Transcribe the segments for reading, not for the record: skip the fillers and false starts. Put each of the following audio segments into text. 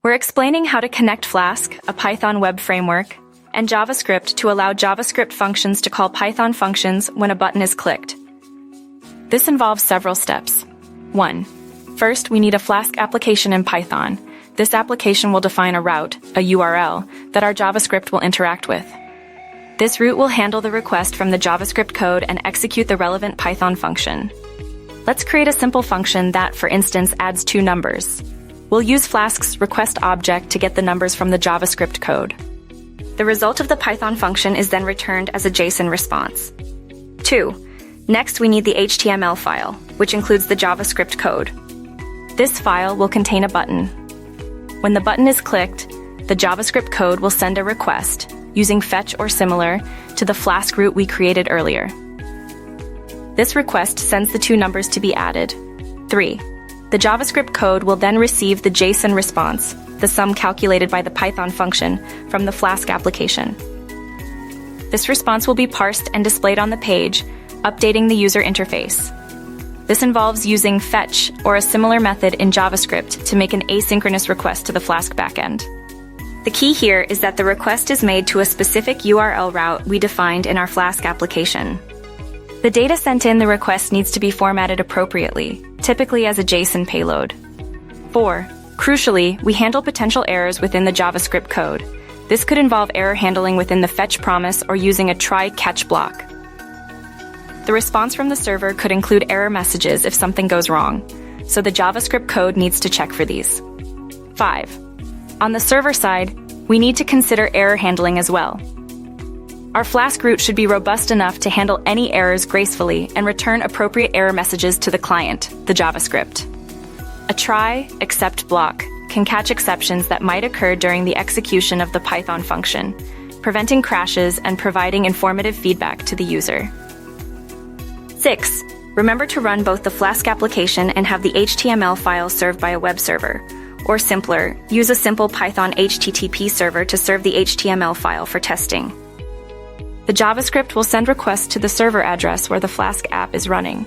We're explaining how to connect Flask, a Python web framework, and JavaScript to allow JavaScript functions to call Python functions when a button is clicked. This involves several steps. 1. First, we need a Flask application in Python. This application will define a route, a URL, that our JavaScript will interact with. This route will handle the request from the JavaScript code and execute the relevant Python function. Let's create a simple function that, for instance, adds 2 numbers. We'll use Flask's request object to get the numbers from the JavaScript code. The result of the Python function is then returned as a JSON response. 2. Next, we need the HTML file, which includes the JavaScript code. This file will contain a button. When the button is clicked, the JavaScript code will send a request, using fetch or similar, to the Flask route we created earlier. This request sends the 2 numbers to be added. 3. The JavaScript code will then receive the JSON response, the sum calculated by the Python function, from the Flask application. This response will be parsed and displayed on the page, updating the user interface. This involves using fetch or a similar method in JavaScript to make an asynchronous request to the Flask backend. The key here is that the request is made to a specific URL route we defined in our Flask application. The data sent in the request needs to be formatted appropriately, typically as a JSON payload. 4. Crucially, we handle potential errors within the JavaScript code. This could involve error handling within the fetch promise or using a try-catch block. The response from the server could include error messages if something goes wrong, so the JavaScript code needs to check for these. 5. On the server side, we need to consider error handling as well. Our Flask route should be robust enough to handle any errors gracefully and return appropriate error messages to the client, the JavaScript. A try-except block can catch exceptions that might occur during the execution of the Python function, preventing crashes and providing informative feedback to the user. 6. Remember to run both the Flask application and have the HTML file served by a web server. Or simpler, use a simple Python HTTP server to serve the HTML file for testing. The JavaScript will send requests to the server address where the Flask app is running.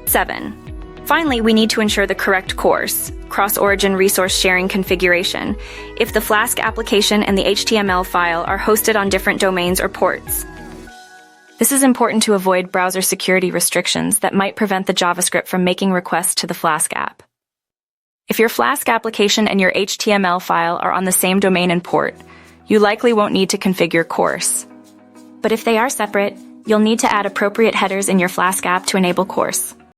7. Finally, we need to ensure the correct course, cross-origin resource sharing configuration, if the Flask application and the HTML file are hosted on different domains or ports. This is important to avoid browser security restrictions that might prevent the JavaScript from making requests to the Flask app. If your Flask application and your HTML file are on the same domain and port, you likely won't need to configure course. But if they are separate, you'll need to add appropriate headers in your Flask app to enable course.